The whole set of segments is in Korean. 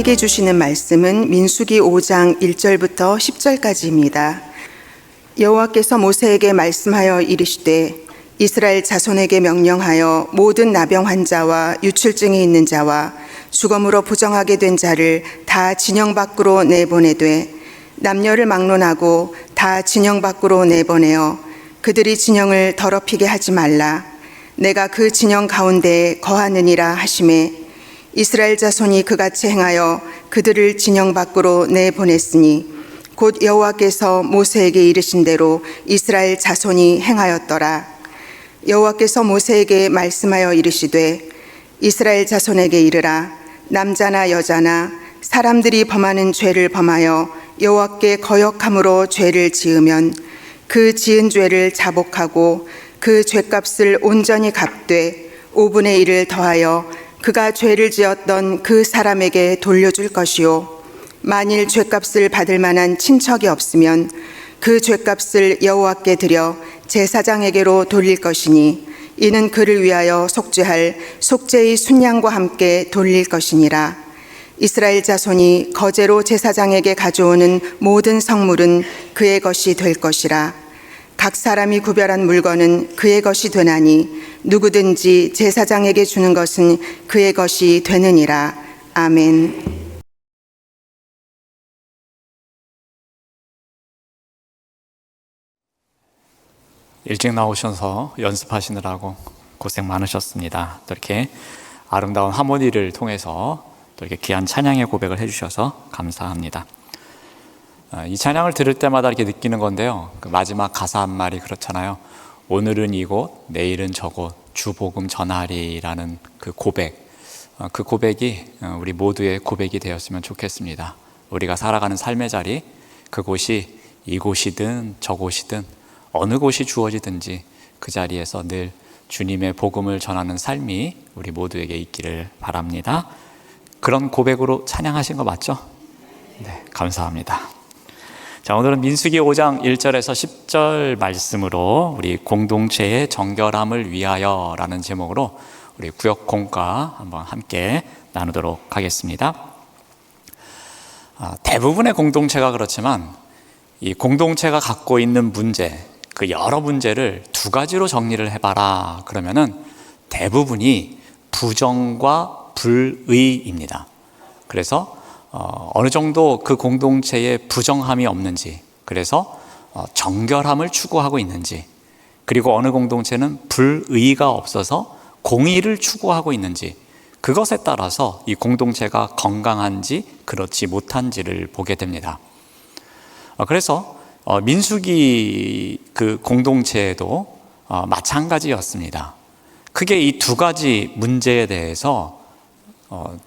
우리에게 주시는 말씀은 민수기 5장 1절부터 10절까지입니다. 여호와께서 모세에게 말씀하여 이르시되 이스라엘 자손에게 명령하여 모든 나병 환자와 유출증이 있는 자와 주검으로 부정하게 된 자를 다 진영 밖으로 내보내되 남녀를 막론하고 다 진영 밖으로 내보내어 그들이 진영을 더럽히게 하지 말라. 내가 그 진영 가운데에 거하느니라 하시매 이스라엘 자손이 그같이 행하여 그들을 진영 밖으로 내보냈으니 곧 여호와께서 모세에게 이르신 대로 이스라엘 자손이 행하였더라. 여호와께서 모세에게 말씀하여 이르시되 이스라엘 자손에게 이르라. 남자나 여자나 사람들이 범하는 죄를 범하여 여호와께 거역함으로 죄를 지으면 그 지은 죄를 자복하고 그 죄값을 온전히 갚되 5분의 1을 더하여 그가 죄를 지었던 그 사람에게 돌려줄 것이요 만일 죄값을 받을 만한 친척이 없으면 그 죄값을 여호와께 드려 제사장에게로 돌릴 것이니 이는 그를 위하여 속죄할 속죄의 순양과 함께 돌릴 것이니라. 이스라엘 자손이 거제로 제사장에게 가져오는 모든 성물은 그의 것이 될 것이라. 각 사람이 구별한 물건은 그의 것이 되나니 누구든지 제사장에게 주는 것은 그의 것이 되느니라. 아멘. 일찍 나오셔서 연습하시느라고 고생 많으셨습니다. 또 이렇게 아름다운 하모니를 통해서 또 이렇게 귀한 찬양의 고백을 해주셔서 감사합니다. 이 찬양을 들을 때마다 이렇게 느끼는 건데요. 그 마지막 가사 한 말이 그렇잖아요. 오늘은 이곳, 내일은 저곳, 주 복음 전하리라는 그 고백. 그 고백이 우리 모두의 고백이 되었으면 좋겠습니다. 우리가 살아가는 삶의 자리, 그곳이 이곳이든 저곳이든 어느 곳이 주어지든지 그 자리에서 늘 주님의 복음을 전하는 삶이 우리 모두에게 있기를 바랍니다. 그런 고백으로 찬양하신 거 맞죠? 네, 감사합니다. 자, 오늘은 민수기 5장 1절에서 10절 말씀으로 우리 공동체의 정결함을 위하여 라는 제목으로 우리 구역 공과 한번 함께 나누도록 하겠습니다. 대부분의 공동체가 그렇지만 이 공동체가 갖고 있는 문제, 그 여러 문제를 두 가지로 정리를 해봐라 그러면은 대부분이 부정과 불의입니다. 그래서 어느 정도 그 공동체에 부정함이 없는지, 그래서 정결함을 추구하고 있는지, 그리고 어느 공동체는 불의가 없어서 공의를 추구하고 있는지, 그것에 따라서 이 공동체가 건강한지 그렇지 못한지를 보게 됩니다. 그래서 민수기 그 공동체에도 마찬가지였습니다. 크게 이 두 가지 문제에 대해서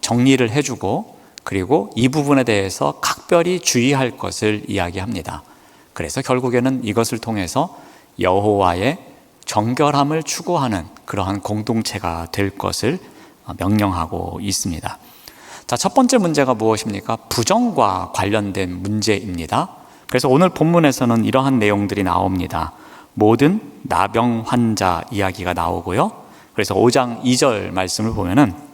정리를 해주고, 그리고 이 부분에 대해서 각별히 주의할 것을 이야기합니다. 그래서 결국에는 이것을 통해서 여호와의 정결함을 추구하는 그러한 공동체가 될 것을 명령하고 있습니다. 자, 첫 번째 문제가 무엇입니까? 부정과 관련된 문제입니다. 그래서 오늘 본문에서는 이러한 내용들이 나옵니다. 모든 나병 환자 이야기가 나오고요. 그래서 5장 2절 말씀을 보면은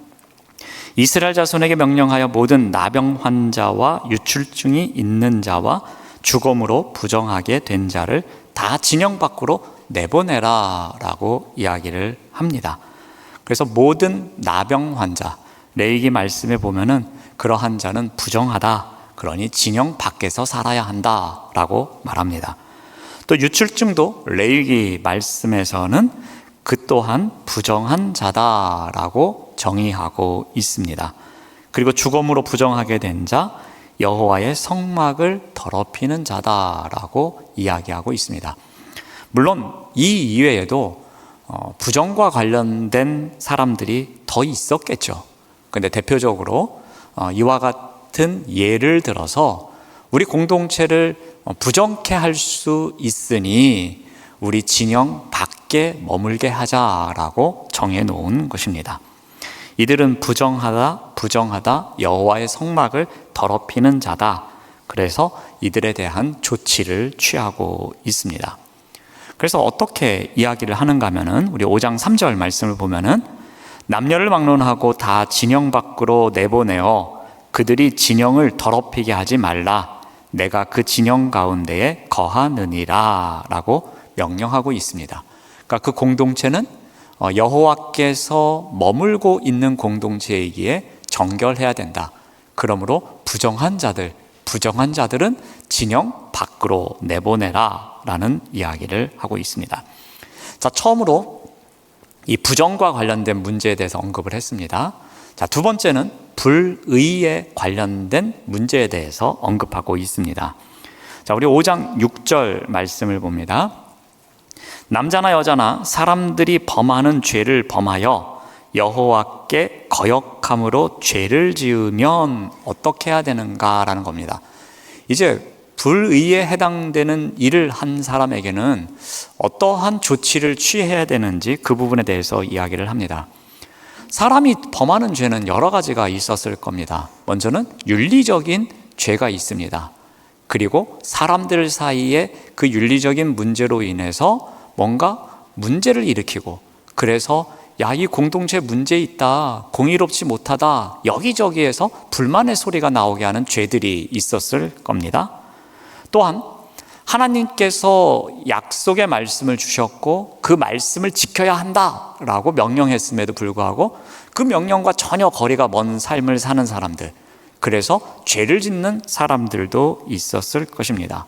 이스라엘 자손에게 명령하여 모든 나병 환자와 유출증이 있는 자와 주검으로 부정하게 된 자를 다 진영 밖으로 내보내라 라고 이야기를 합니다. 그래서 모든 나병 환자, 레위기 말씀에 보면은 그러한 자는 부정하다, 그러니 진영 밖에서 살아야 한다 라고 말합니다. 또 유출증도 레위기 말씀에서는 그 또한 부정한 자다라고 정의하고 있습니다. 그리고 주검으로 부정하게 된 자, 여호와의 성막을 더럽히는 자다라고 이야기하고 있습니다. 물론 이 이외에도 부정과 관련된 사람들이 더 있었겠죠. 그런데 대표적으로 이와 같은 예를 들어서 우리 공동체를 부정케 할 수 있으니 우리 진영 밖에 머물게 하자라고 정해놓은 것입니다. 이들은 부정하다 여호와의 성막을 더럽히는 자다. 그래서 이들에 대한 조치를 취하고 있습니다. 그래서 어떻게 이야기를 하는가 하면은 우리 5장 3절 말씀을 보면은 남녀를 막론하고 다 진영 밖으로 내보내어 그들이 진영을 더럽히게 하지 말라. 내가 그 진영 가운데에 거하느니라 라고 명령하고 있습니다. 그러니까 그 공동체는 여호와께서 머물고 있는 공동체이기에 정결해야 된다. 그러므로 부정한 자들은 진영 밖으로 내보내라 라는 이야기를 하고 있습니다. 자, 처음으로 이 부정과 관련된 문제에 대해서 언급을 했습니다. 자, 두 번째는 불의에 관련된 문제에 대해서 언급하고 있습니다. 자, 우리 5장 6절 말씀을 봅니다. 남자나 여자나 사람들이 범하는 죄를 범하여 여호와께 거역함으로 죄를 지으면 어떻게 해야 되는가라는 겁니다. 이제 불의에 해당되는 일을 한 사람에게는 어떠한 조치를 취해야 되는지 그 부분에 대해서 이야기를 합니다. 사람이 범하는 죄는 여러 가지가 있었을 겁니다. 먼저는 윤리적인 죄가 있습니다. 그리고 사람들 사이에 그 윤리적인 문제로 인해서 뭔가 문제를 일으키고, 그래서 야, 이 공동체 문제 있다, 공의롭지 못하다, 여기저기에서 불만의 소리가 나오게 하는 죄들이 있었을 겁니다. 또한 하나님께서 약속의 말씀을 주셨고 그 말씀을 지켜야 한다라고 명령했음에도 불구하고 그 명령과 전혀 거리가 먼 삶을 사는 사람들, 그래서 죄를 짓는 사람들도 있었을 것입니다.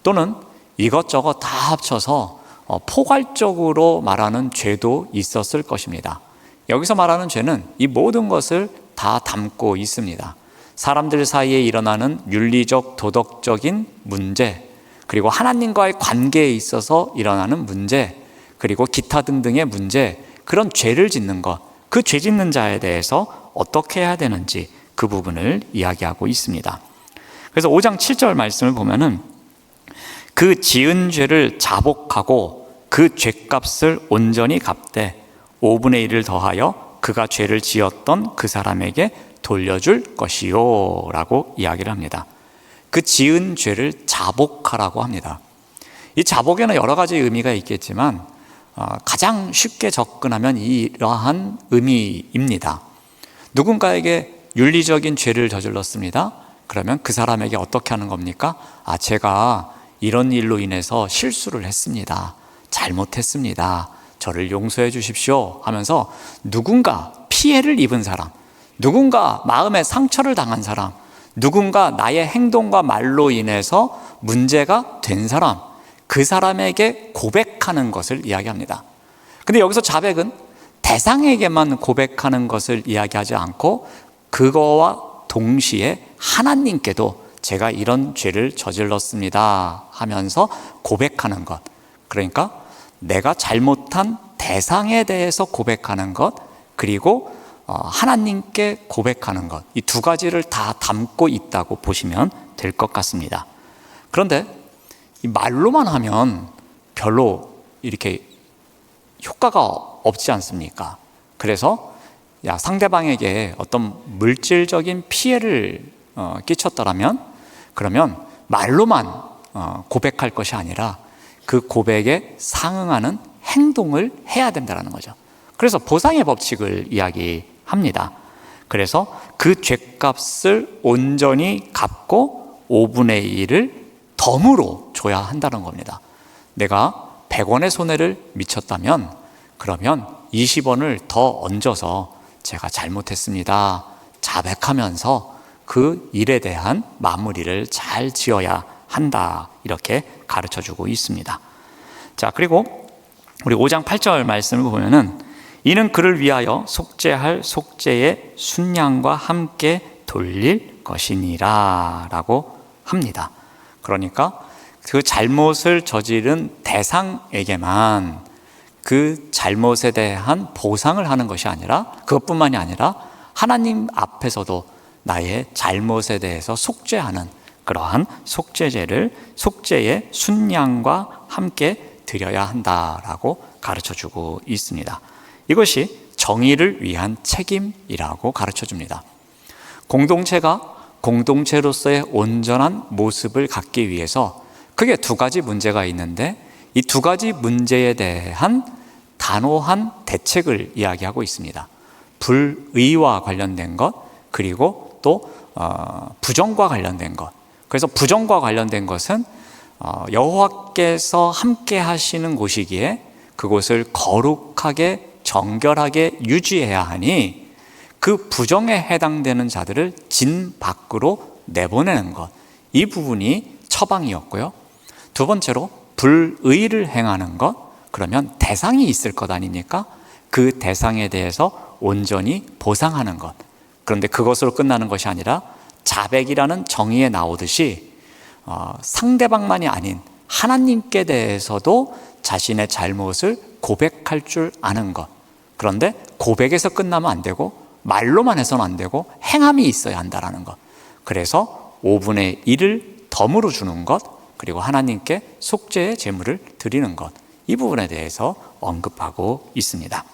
또는 이것저것 다 합쳐서 포괄적으로 말하는 죄도 있었을 것입니다. 여기서 말하는 죄는 이 모든 것을 다 담고 있습니다. 사람들 사이에 일어나는 윤리적, 도덕적인 문제, 그리고 하나님과의 관계에 있어서 일어나는 문제, 그리고 기타 등등의 문제, 그런 죄를 짓는 것, 그 죄 짓는 자에 대해서 어떻게 해야 되는지 그 부분을 이야기하고 있습니다. 그래서 5장 7절 말씀을 보면은 그 지은 죄를 자복하고 그 죄값을 온전히 갚되 5분의 1을 더하여 그가 죄를 지었던 그 사람에게 돌려줄 것이요 라고 이야기를 합니다. 그 지은 죄를 자복하라고 합니다. 이 자복에는 여러 가지 의미가 있겠지만 가장 쉽게 접근하면 이러한 의미입니다. 누군가에게 윤리적인 죄를 저질렀습니다. 그러면 그 사람에게 어떻게 하는 겁니까? 제가 이런 일로 인해서 실수를 했습니다. 잘못했습니다. 저를 용서해 주십시오 하면서 누군가 피해를 입은 사람, 누군가 마음에 상처를 당한 사람, 누군가 나의 행동과 말로 인해서 문제가 된 사람, 그 사람에게 고백하는 것을 이야기합니다. 근데 여기서 자백은 대상에게만 고백하는 것을 이야기하지 않고 그거와 동시에 하나님께도 제가 이런 죄를 저질렀습니다 하면서 고백하는 것, 그러니까 내가 잘못한 대상에 대해서 고백하는 것, 그리고 하나님께 고백하는 것, 이 두 가지를 다 담고 있다고 보시면 될 것 같습니다. 그런데 이 말로만 하면 별로 이렇게 효과가 없지 않습니까? 그래서 상대방에게 어떤 물질적인 피해를 끼쳤더라면 그러면 말로만 고백할 것이 아니라 그 고백에 상응하는 행동을 해야 된다는 거죠. 그래서 보상의 법칙을 이야기합니다. 그래서 그 죄값을 온전히 갚고 5분의 1을 덤으로 줘야 한다는 겁니다. 내가 100원의 손해를 미쳤다면 그러면 20원을 더 얹어서 제가 잘못했습니다 자백하면서 그 일에 대한 마무리를 잘 지어야 한다, 이렇게 가르쳐주고 있습니다. 자, 그리고 우리 5장 8절 말씀을 보면은 이는 그를 위하여 속죄할 속죄의 순양과 함께 돌릴 것이니라 라고 합니다. 그러니까 그 잘못을 저지른 대상에게만 그 잘못에 대한 보상을 하는 것이 아니라, 그것뿐만이 아니라 하나님 앞에서도 나의 잘못에 대해서 속죄하는 그러한 속죄제를 속죄의 순양과 함께 드려야 한다라고 가르쳐주고 있습니다. 이것이 정의를 위한 책임이라고 가르쳐줍니다. 공동체가 공동체로서의 온전한 모습을 갖기 위해서 크게 두 가지 문제가 있는데 이 두 가지 문제에 대한 단호한 대책을 이야기하고 있습니다. 불의와 관련된 것, 그리고 또 부정과 관련된 것. 그래서 부정과 관련된 것은 여호와께서 함께 하시는 곳이기에 그곳을 거룩하게 정결하게 유지해야 하니 그 부정에 해당되는 자들을 진 밖으로 내보내는 것, 이 부분이 처방이었고요. 두 번째로 불의를 행하는 것, 그러면 대상이 있을 것 아닙니까? 그 대상에 대해서 온전히 보상하는 것. 그런데 그것으로 끝나는 것이 아니라 자백이라는 정의에 나오듯이 상대방만이 아닌 하나님께 대해서도 자신의 잘못을 고백할 줄 아는 것. 그런데 고백에서 끝나면 안 되고 말로만 해서는 안 되고 행함이 있어야 한다는 것. 그래서 5분의 1을 덤으로 주는 것, 그리고 하나님께 속죄의 제물을 드리는 것, 이 부분에 대해서 언급하고 있습니다.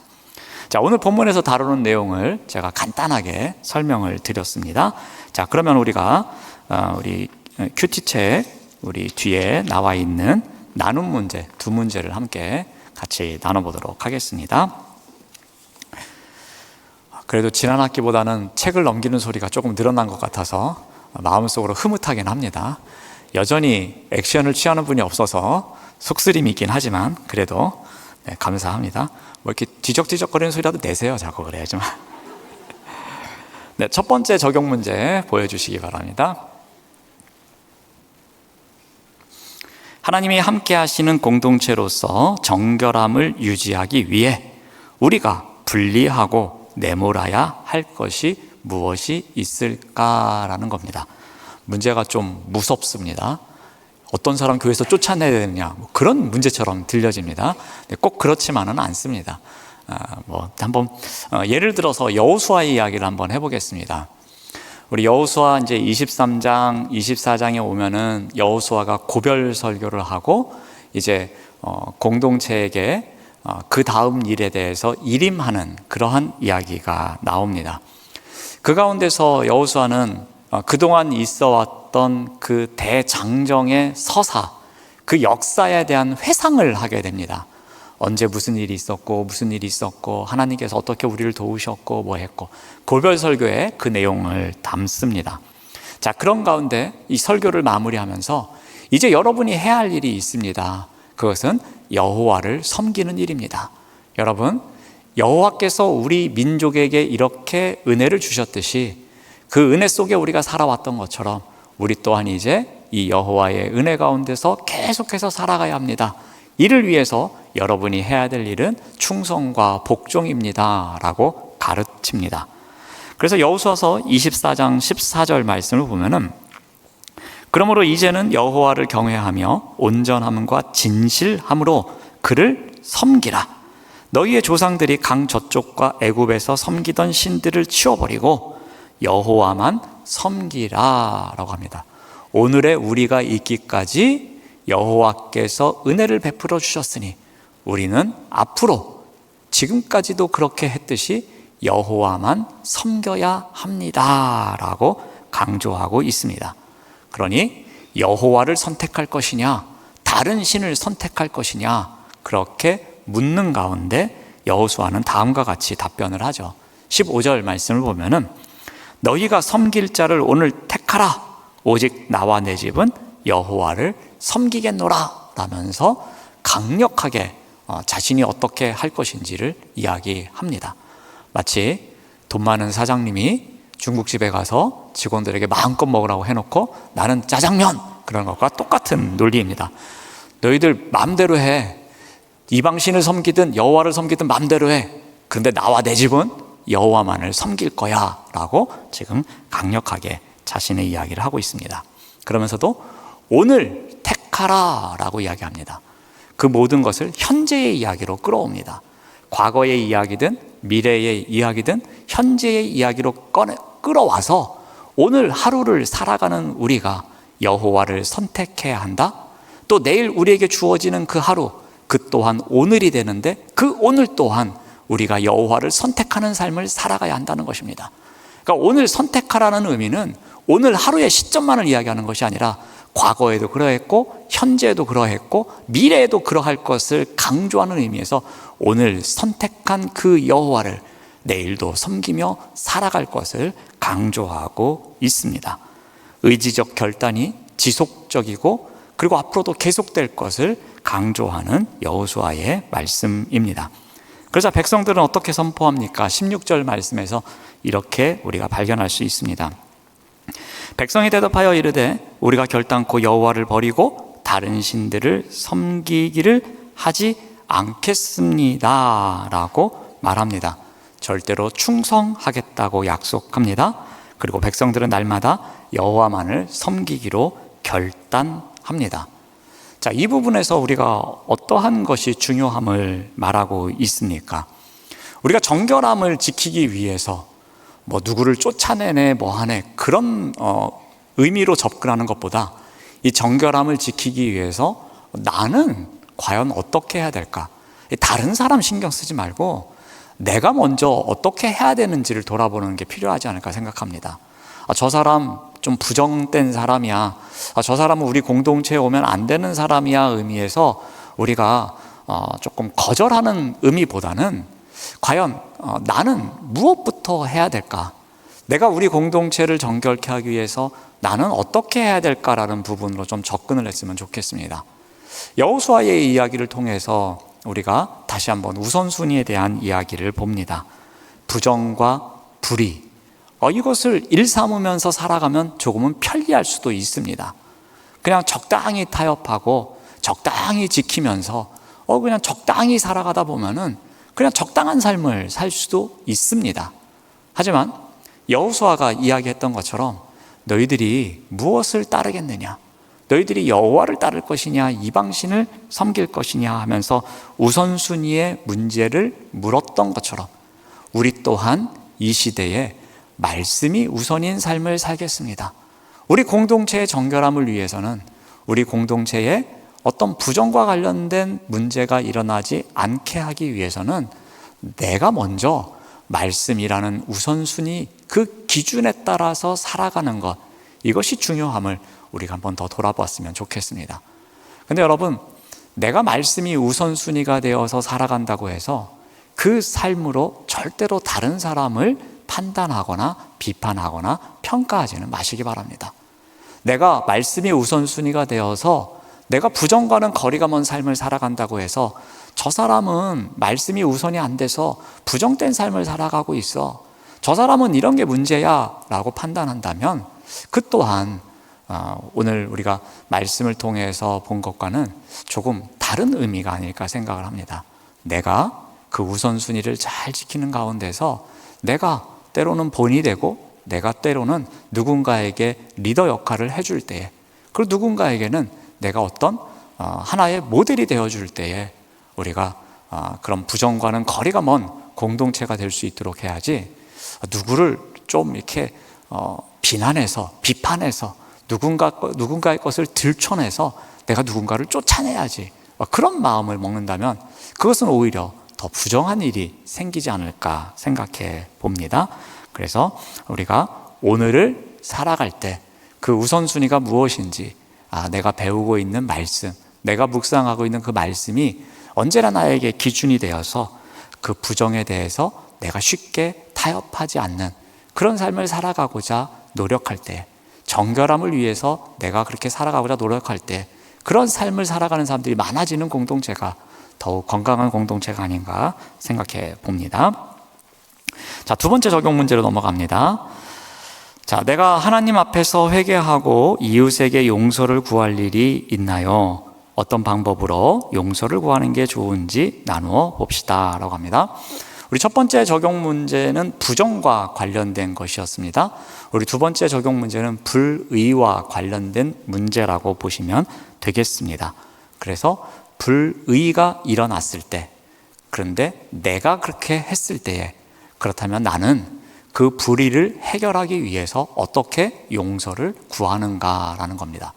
자, 오늘 본문에서 다루는 내용을 제가 간단하게 설명을 드렸습니다. 자, 그러면 우리가 우리 큐티책 우리 뒤에 나와 있는 나눔 문제 두 문제를 함께 같이 나눠보도록 하겠습니다. 그래도 지난 학기보다는 책을 넘기는 소리가 조금 늘어난 것 같아서 마음속으로 흐뭇하긴 합니다. 여전히 액션을 취하는 분이 없어서 속쓰림이 있긴 하지만 그래도 감사합니다. 뭐 이렇게 뒤적뒤적거리는 소리라도 내세요. 자꾸 그래야지만. 네, 첫 번째 적용 문제 보여주시기 바랍니다. 하나님이 함께 하시는 공동체로서 정결함을 유지하기 위해 우리가 분리하고 내몰아야 할 것이 무엇이 있을까라는 겁니다. 문제가 좀 무섭습니다. 어떤 사람 교회에서 쫓아내야 되느냐, 뭐 그런 문제처럼 들려집니다. 꼭 그렇지만은 않습니다. 한번 예를 들어서 여호수아의 이야기를 한번 해보겠습니다. 우리 여호수아 이제 23장, 24장에 오면은 여호수아가 고별 설교를 하고 이제 공동체에게 그 다음 일에 대해서 일임하는 그러한 이야기가 나옵니다. 그 가운데서 여호수아는 그동안 있어왔던 그 대장정의 서사, 그 역사에 대한 회상을 하게 됩니다. 언제 무슨 일이 있었고 무슨 일이 있었고 하나님께서 어떻게 우리를 도우셨고 뭐 했고, 고별 설교에 그 내용을 담습니다. 자, 그런 가운데 이 설교를 마무리하면서 이제 여러분이 해야 할 일이 있습니다. 그것은 여호와를 섬기는 일입니다. 여러분, 여호와께서 우리 민족에게 이렇게 은혜를 주셨듯이 그 은혜 속에 우리가 살아왔던 것처럼 우리 또한 이제 이 여호와의 은혜 가운데서 계속해서 살아가야 합니다. 이를 위해서 여러분이 해야 될 일은 충성과 복종입니다 라고 가르칩니다. 그래서 여호수아서 24장 14절 말씀을 보면은, 그러므로 이제는 여호와를 경외하며 온전함과 진실함으로 그를 섬기라. 너희의 조상들이 강 저쪽과 애굽에서 섬기던 신들을 치워버리고 여호와만 섬기라 라고 합니다. 오늘의 우리가 있기까지 여호와께서 은혜를 베풀어 주셨으니 우리는 앞으로 지금까지도 그렇게 했듯이 여호와만 섬겨야 합니다 라고 강조하고 있습니다. 그러니 여호와를 선택할 것이냐 다른 신을 선택할 것이냐 그렇게 묻는 가운데 여호수아는 다음과 같이 답변을 하죠. 15절 말씀을 보면은 너희가 섬길 자를 오늘 택하라. 오직 나와 내 집은 여호와를 섬기겠노라 라면서 강력하게 자신이 어떻게 할 것인지를 이야기합니다. 마치 돈 많은 사장님이 중국집에 가서 직원들에게 마음껏 먹으라고 해놓고 나는 짜장면, 그런 것과 똑같은 논리입니다. 너희들 마음대로 해. 이방신을 섬기든 여호와를 섬기든 마음대로 해. 그런데 나와 내 집은 여호와만을 섬길 거야 라고 지금 강력하게 자신의 이야기를 하고 있습니다. 그러면서도 오늘 택하라 라고 이야기합니다. 그 모든 것을 현재의 이야기로 끌어옵니다. 과거의 이야기든 미래의 이야기든 현재의 이야기로 끌어와서 오늘 하루를 살아가는 우리가 여호와를 선택해야 한다. 또 내일 우리에게 주어지는 그 하루, 그 또한 오늘이 되는데 그 오늘 또한 우리가 여호와를 선택하는 삶을 살아가야 한다는 것입니다. 그러니까 오늘 선택하라는 의미는 오늘 하루의 시점만을 이야기하는 것이 아니라 과거에도 그러했고 현재에도 그러했고 미래에도 그러할 것을 강조하는 의미에서 오늘 선택한 그 여호와를 내일도 섬기며 살아갈 것을 강조하고 있습니다. 의지적 결단이 지속적이고 그리고 앞으로도 계속될 것을 강조하는 여호수아의 말씀입니다. 그러자 백성들은 어떻게 선포합니까? 16절 말씀에서 이렇게 우리가 발견할 수 있습니다. 백성이 대답하여 이르되 우리가 결단코 여호와를 버리고 다른 신들을 섬기기를 하지 않겠습니다 라고 말합니다. 절대로 충성하겠다고 약속합니다. 그리고 백성들은 날마다 여호와만을 섬기기로 결단합니다. 자, 이 부분에서 우리가 어떠한 것이 중요함을 말하고 있습니까? 우리가 정결함을 지키기 위해서 뭐 누구를 쫓아내네 뭐하네 그런 의미로 접근하는 것보다 이 정결함을 지키기 위해서 나는 과연 어떻게 해야 될까? 다른 사람 신경 쓰지 말고 내가 먼저 어떻게 해야 되는지를 돌아보는 게 필요하지 않을까 생각합니다. 저 사람 좀 부정된 사람이야, 저 사람은 우리 공동체에 오면 안 되는 사람이야 의미에서 우리가 조금 거절하는 의미보다는 과연 나는 무엇부터 해야 될까? 내가 우리 공동체를 정결케 하기 위해서 나는 어떻게 해야 될까라는 부분으로 좀 접근을 했으면 좋겠습니다. 여호수아의 이야기를 통해서 우리가 다시 한번 우선순위에 대한 이야기를 봅니다. 부정과 불의, 이것을 일삼으면서 살아가면 조금은 편리할 수도 있습니다. 그냥 적당히 타협하고 적당히 지키면서 그냥 적당히 살아가다 보면은 그냥 적당한 삶을 살 수도 있습니다. 하지만 여호수아가 이야기했던 것처럼 너희들이 무엇을 따르겠느냐, 너희들이 여호와를 따를 것이냐 이방신을 섬길 것이냐 하면서 우선순위의 문제를 물었던 것처럼 우리 또한 이 시대에 말씀이 우선인 삶을 살겠습니다. 우리 공동체의 정결함을 위해서는 우리 공동체에 어떤 부정과 관련된 문제가 일어나지 않게 하기 위해서는 내가 먼저 말씀이라는 우선순위, 그 기준에 따라서 살아가는 것, 이것이 중요함을 우리가 한번 더 돌아봤으면 좋겠습니다. 근데 여러분, 내가 말씀이 우선순위가 되어서 살아간다고 해서 그 삶으로 절대로 다른 사람을 판단하거나 비판하거나 평가하지는 마시기 바랍니다. 내가 말씀이 우선순위가 되어서 내가 부정과는 거리가 먼 삶을 살아간다고 해서 저 사람은 말씀이 우선이 안 돼서 부정된 삶을 살아가고 있어, 저 사람은 이런 게 문제야 라고 판단한다면 그 또한 오늘 우리가 말씀을 통해서 본 것과는 조금 다른 의미가 아닐까 생각을 합니다. 내가 그 우선순위를 잘 지키는 가운데서 내가 때로는 본이 되고 내가 때로는 누군가에게 리더 역할을 해줄 때에, 그리고 누군가에게는 내가 어떤 하나의 모델이 되어줄 때에 우리가 그런 부정과는 거리가 먼 공동체가 될 수 있도록 해야지, 누구를 좀 이렇게 비난해서 비판해서 누군가의 것을 들춰내서 내가 누군가를 쫓아내야지, 그런 마음을 먹는다면 그것은 오히려 더 부정한 일이 생기지 않을까 생각해 봅니다. 그래서 우리가 오늘을 살아갈 때 그 우선순위가 무엇인지, 내가 배우고 있는 말씀, 내가 묵상하고 있는 그 말씀이 언제나 나에게 기준이 되어서 그 부정에 대해서 내가 쉽게 타협하지 않는 그런 삶을 살아가고자 노력할 때, 정결함을 위해서 내가 그렇게 살아가고자 노력할 때 그런 삶을 살아가는 사람들이 많아지는 공동체가 더욱 건강한 공동체가 아닌가 생각해 봅니다. 자, 두 번째 적용 문제로 넘어갑니다. 자, 내가 하나님 앞에서 회개하고 이웃에게 용서를 구할 일이 있나요? 어떤 방법으로 용서를 구하는 게 좋은지 나누어 봅시다 라고 합니다. 우리 첫 번째 적용 문제는 부정과 관련된 것이었습니다. 우리 두 번째 적용 문제는 불의와 관련된 문제라고 보시면 되겠습니다. 그래서 불의가 일어났을 때, 그런데 내가 그렇게 했을 때에, 그렇다면 나는 그 불의를 해결하기 위해서 어떻게 용서를 구하는가라는 겁니다.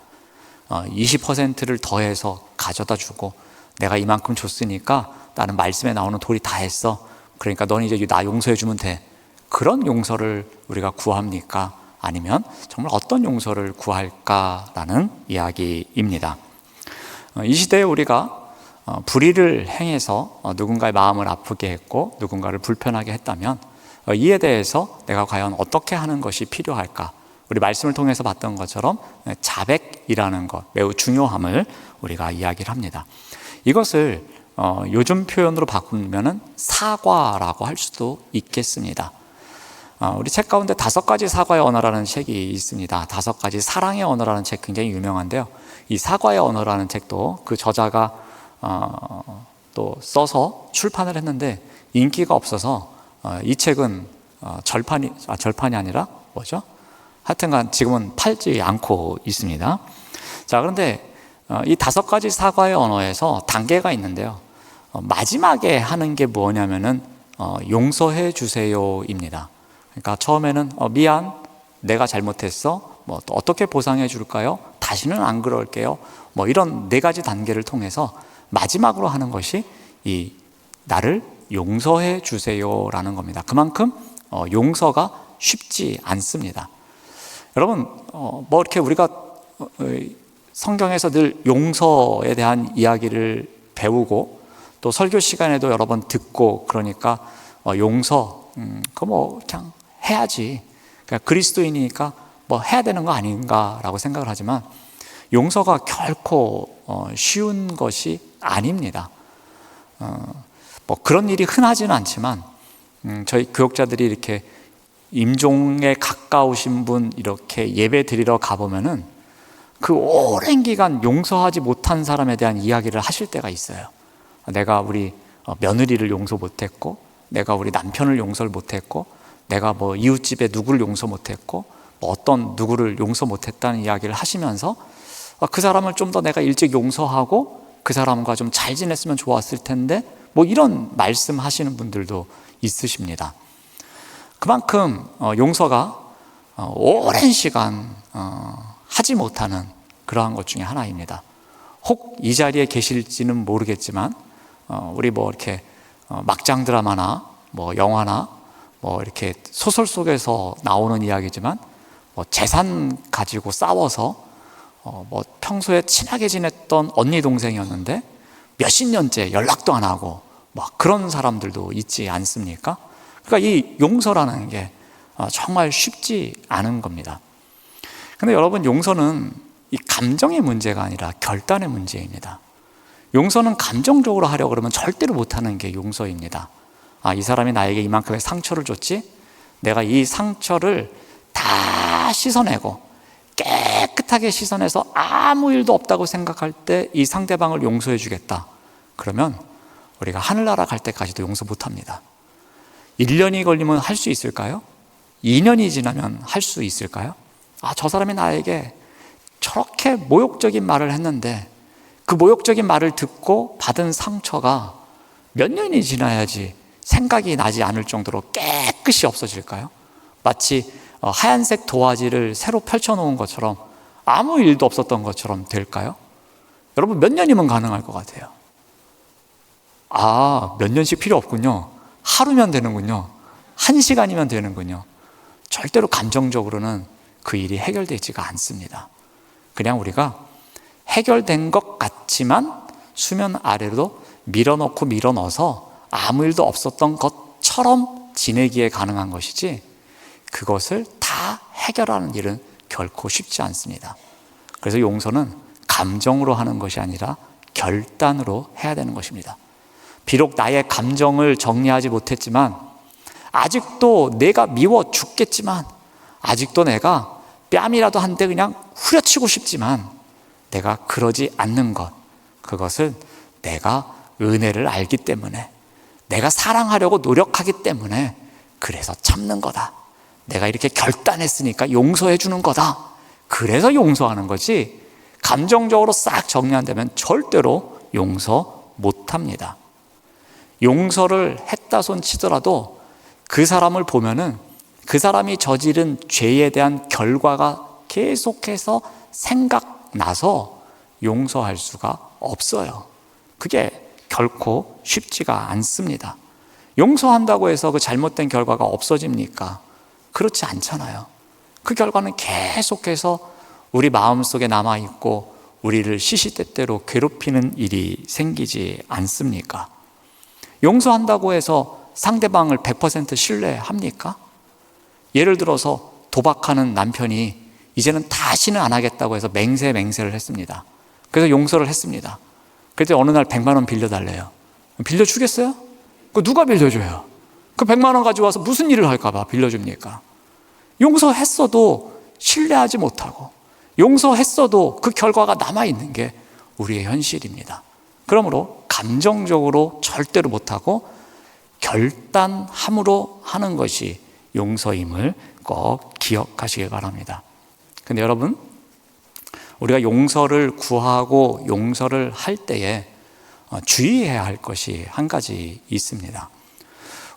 20%를 더해서 가져다 주고 내가 이만큼 줬으니까 나는 말씀에 나오는 도리 다 했어, 그러니까 너는 이제 나 용서해 주면 돼, 그런 용서를 우리가 구합니까? 아니면 정말 어떤 용서를 구할까라는 이야기입니다. 이 시대에 우리가 불의를 행해서 누군가의 마음을 아프게 했고 누군가를 불편하게 했다면 이에 대해서 내가 과연 어떻게 하는 것이 필요할까? 우리 말씀을 통해서 봤던 것처럼 자백이라는 것, 매우 중요함을 우리가 이야기를 합니다. 이것을 요즘 표현으로 바꾸면 사과라고 할 수도 있겠습니다. 우리 책 가운데 5가지 사과의 언어라는 책이 있습니다. 5가지 사랑의 언어라는 책 굉장히 유명한데요. 이 사과의 언어라는 책도 그 저자가 또 써서 출판을 했는데 인기가 없어서 이 책은 절판이 아니라 뭐죠? 하여튼간 지금은 팔지 않고 있습니다. 자, 그런데 이 5가지 사과의 언어에서 단계가 있는데요. 마지막에 하는 게 뭐냐면은 용서해 주세요입니다. 그러니까 처음에는 미안, 내가 잘못했어. 뭐 또 어떻게 보상해 줄까요? 다시는 안 그럴게요. 뭐 이런 4가지 단계를 통해서 마지막으로 하는 것이 이 나를 용서해 주세요라는 겁니다. 그만큼 용서가 쉽지 않습니다. 여러분, 뭐 이렇게 우리가 성경에서 늘 용서에 대한 이야기를 배우고 또 설교 시간에도 여러 번 듣고 그러니까 용서, 그거 뭐 그냥 해야지. 그러니까 그리스도인이니까 뭐 해야 되는 거 아닌가라고 생각을 하지만 용서가 결코 쉬운 것이 아닙니다. 뭐 그런 일이 흔하지는 않지만 저희 교역자들이 이렇게 임종에 가까우신 분 이렇게 예배 드리러 가보면은 그 오랜 기간 용서하지 못한 사람에 대한 이야기를 하실 때가 있어요. 내가 우리 며느리를 용서 못했고, 내가 우리 남편을 용서를 못했고, 내가 뭐 이웃집에 누구를 용서 못했고, 뭐 어떤 누구를 용서 못했다는 이야기를 하시면서 그 사람을 좀 더 내가 일찍 용서하고 그 사람과 좀 잘 지냈으면 좋았을 텐데 뭐 이런 말씀하시는 분들도 있으십니다. 그만큼 용서가 오랜 시간 하지 못하는 그러한 것 중에 하나입니다. 혹 이 자리에 계실지는 모르겠지만 우리 뭐 이렇게 막장 드라마나 뭐 영화나 뭐 이렇게 소설 속에서 나오는 이야기지만 뭐 재산 가지고 싸워서 뭐 평소에 친하게 지냈던 언니 동생이었는데 몇십 년째 연락도 안 하고 뭐 그런 사람들도 있지 않습니까? 그러니까 이 용서라는 게 정말 쉽지 않은 겁니다. 근데 여러분, 용서는 이 감정의 문제가 아니라 결단의 문제입니다. 용서는 감정적으로 하려고 그러면 절대로 못하는 게 용서입니다. 이 사람이 나에게 이만큼의 상처를 줬지? 내가 이 상처를 다 씻어내고 깨끗하게 씻어내서 아무 일도 없다고 생각할 때 이 상대방을 용서해 주겠다. 그러면 우리가 하늘나라 갈 때까지도 용서 못합니다. 1년이 걸리면 할 수 있을까요? 2년이 지나면 할 수 있을까요? 저 사람이 나에게 저렇게 모욕적인 말을 했는데 그 모욕적인 말을 듣고 받은 상처가 몇 년이 지나야지 생각이 나지 않을 정도로 깨끗이 없어질까요? 마치 하얀색 도화지를 새로 펼쳐놓은 것처럼 아무 일도 없었던 것처럼 될까요? 여러분, 몇 년이면 가능할 것 같아요? 몇 년씩 필요 없군요. 하루면 되는군요. 1시간이면 되는군요. 절대로 감정적으로는 그 일이 해결되지가 않습니다. 그냥 우리가 해결된 것 같지만 수면 아래로 밀어넣고 밀어넣어서 아무 일도 없었던 것처럼 지내기에 가능한 것이지 그것을 다 해결하는 일은 결코 쉽지 않습니다. 그래서 용서는 감정으로 하는 것이 아니라 결단으로 해야 되는 것입니다. 비록 나의 감정을 정리하지 못했지만 아직도 내가 미워 죽겠지만 아직도 내가 뺨이라도 한 대 그냥 후려치고 싶지만 내가 그러지 않는 것, 그것은 내가 은혜를 알기 때문에, 내가 사랑하려고 노력하기 때문에 그래서 참는 거다. 내가 이렇게 결단했으니까 용서해 주는 거다. 그래서 용서하는 거지 감정적으로 싹 정리 안 되면 절대로 용서 못합니다. 용서를 했다 손 치더라도 그 사람을 보면은 그 사람이 저지른 죄에 대한 결과가 계속해서 생각나서 용서할 수가 없어요. 그게 결코 쉽지가 않습니다. 용서한다고 해서 그 잘못된 결과가 없어집니까? 그렇지 않잖아요. 그 결과는 계속해서 우리 마음속에 남아있고 우리를 시시때때로 괴롭히는 일이 생기지 않습니까? 용서한다고 해서 상대방을 100% 신뢰합니까? 예를 들어서 도박하는 남편이 이제는 다시는 안 하겠다고 해서 맹세를 했습니다. 그래서 용서를 했습니다. 그래서 어느 날 100만 원 빌려달래요. 빌려주겠어요? 그 누가 빌려줘요? 그 100만 원 가지고 와서 무슨 일을 할까 봐 빌려줍니까? 용서했어도 신뢰하지 못하고, 용서했어도 그 결과가 남아있는 게 우리의 현실입니다. 그러므로 감정적으로 절대로 못하고 결단함으로 하는 것이 용서임을 꼭 기억하시기 바랍니다. 근데 여러분, 우리가 용서를 구하고 용서를 할 때에 주의해야 할 것이 한 가지 있습니다.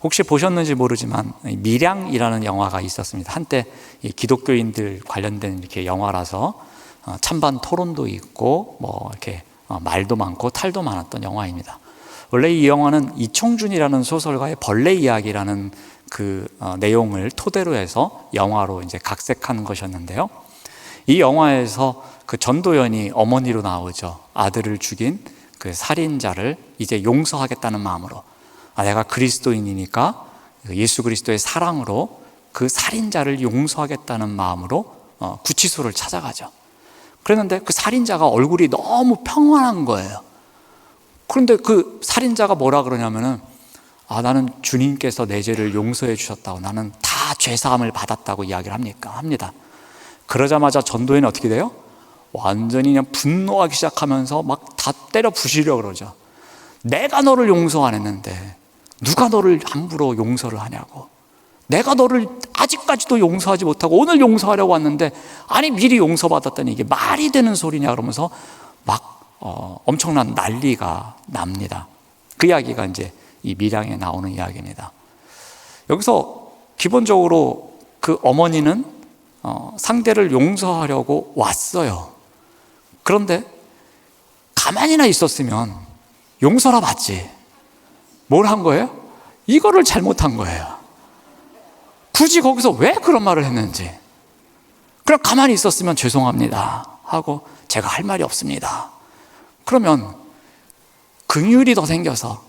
혹시 보셨는지 모르지만 밀양이라는 영화가 있었습니다. 한때 기독교인들 관련된 이렇게 영화라서 찬반 토론도 있고 뭐 이렇게 말도 많고 탈도 많았던 영화입니다. 원래 이 영화는 이청준이라는 소설가의 벌레 이야기라는 그 내용을 토대로 해서 영화로 이제 각색한 것이었는데요. 이 영화에서 그 전도연이 어머니로 나오죠. 아들을 죽인 그 살인자를 이제 용서하겠다는 마음으로, 내가 그리스도인이니까 예수 그리스도의 사랑으로 그 살인자를 용서하겠다는 마음으로 구치소를 찾아가죠. 그랬는데 그 살인자가 얼굴이 너무 평안한 거예요. 그런데 그 살인자가 뭐라 그러냐면은, 나는 주님께서 내 죄를 용서해 주셨다고, 나는 다 죄사함을 받았다고 이야기를 합니다. 그러자마자 전도연이 어떻게 돼요? 완전히 그냥 분노하기 시작하면서 막 다 때려 부시려고 그러죠. 내가 너를 용서 안 했는데 누가 너를 함부로 용서를 하냐고. 내가 너를 아직까지도 용서하지 못하고 오늘 용서하려고 왔는데, 아니 미리 용서받았다니 이게 말이 되는 소리냐 그러면서 막 엄청난 난리가 납니다. 그 이야기가 이제 이 밀양에 나오는 이야기입니다. 여기서 기본적으로 그 어머니는 상대를 용서하려고 왔어요. 그런데 가만히나 있었으면 용서나 받지. 뭘 한 거예요? 이거를 잘못한 거예요. 굳이 거기서 왜 그런 말을 했는지. 그냥 가만히 있었으면 죄송합니다 하고 제가 할 말이 없습니다. 그러면 긍휼이 더 생겨서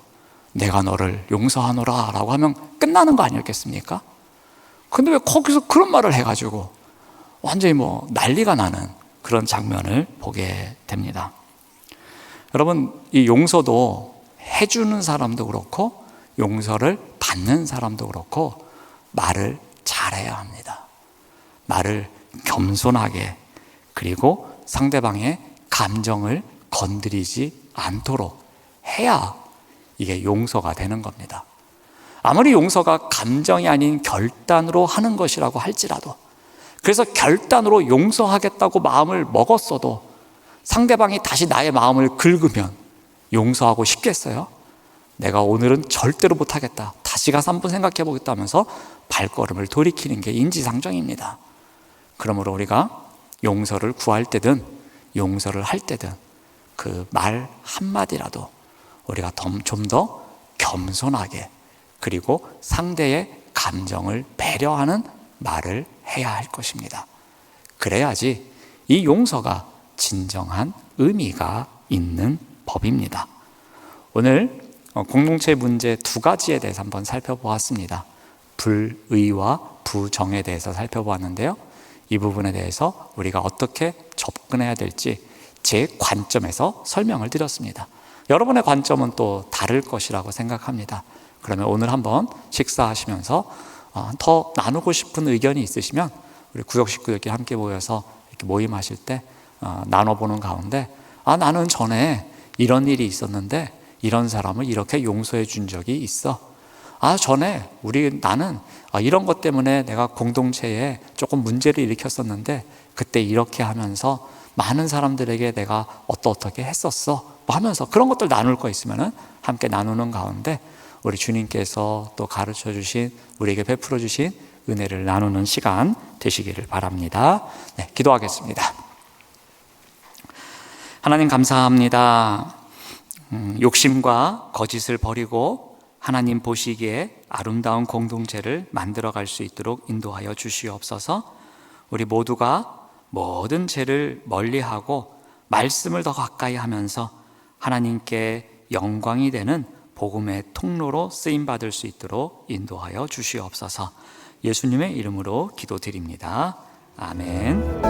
내가 너를 용서하노라 라고 하면 끝나는 거 아니었겠습니까? 근데 왜 거기서 그런 말을 해가지고 완전히 뭐 난리가 나는 그런 장면을 보게 됩니다. 여러분, 이 용서도 해주는 사람도 그렇고 용서를 받는 사람도 그렇고 말을 잘해야 합니다. 말을 겸손하게, 그리고 상대방의 감정을 건드리지 않도록 해야 이게 용서가 되는 겁니다. 아무리 용서가 감정이 아닌 결단으로 하는 것이라고 할지라도, 그래서 결단으로 용서하겠다고 마음을 먹었어도 상대방이 다시 나의 마음을 긁으면 용서하고 싶겠어요? 내가 오늘은 절대로 못하겠다, 다시 가서 한번 생각해 보겠다 하면서 발걸음을 돌이키는 게 인지상정입니다. 그러므로 우리가 용서를 구할 때든 용서를 할 때든 그 말 한마디라도 우리가 좀 더 겸손하게, 그리고 상대의 감정을 배려하는 말을 해야 할 것입니다. 그래야지 이 용서가 진정한 의미가 있는 법입니다. 오늘 공동체 문제 두 가지에 대해서 한번 살펴보았습니다. 불의와 부정에 대해서 살펴보았는데요. 이 부분에 대해서 우리가 어떻게 접근해야 될지 제 관점에서 설명을 드렸습니다. 여러분의 관점은 또 다를 것이라고 생각합니다. 그러면 오늘 한번 식사하시면서 더 나누고 싶은 의견이 있으시면 우리 구역 식구들끼리 함께 모여서 이렇게 모임하실 때 나눠보는 가운데, 나는 전에 이런 일이 있었는데 이런 사람을 이렇게 용서해 준 적이 있어. 전에 나는 이런 것 때문에 내가 공동체에 조금 문제를 일으켰었는데 그때 이렇게 하면서 많은 사람들에게 내가 어떻게 했었어 하면서 그런 것들 나눌 거 있으면 함께 나누는 가운데 우리 주님께서 또 가르쳐 주신, 우리에게 베풀어 주신 은혜를 나누는 시간 되시기를 바랍니다. 네, 기도하겠습니다. 하나님 감사합니다. 욕심과 거짓을 버리고 하나님 보시기에 아름다운 공동체를 만들어갈 수 있도록 인도하여 주시옵소서. 우리 모두가 모든 죄를 멀리하고 말씀을 더 가까이 하면서 하나님께 영광이 되는 복음의 통로로 쓰임 받을 수 있도록 인도하여 주시옵소서. 예수님의 이름으로 기도드립니다. 아멘.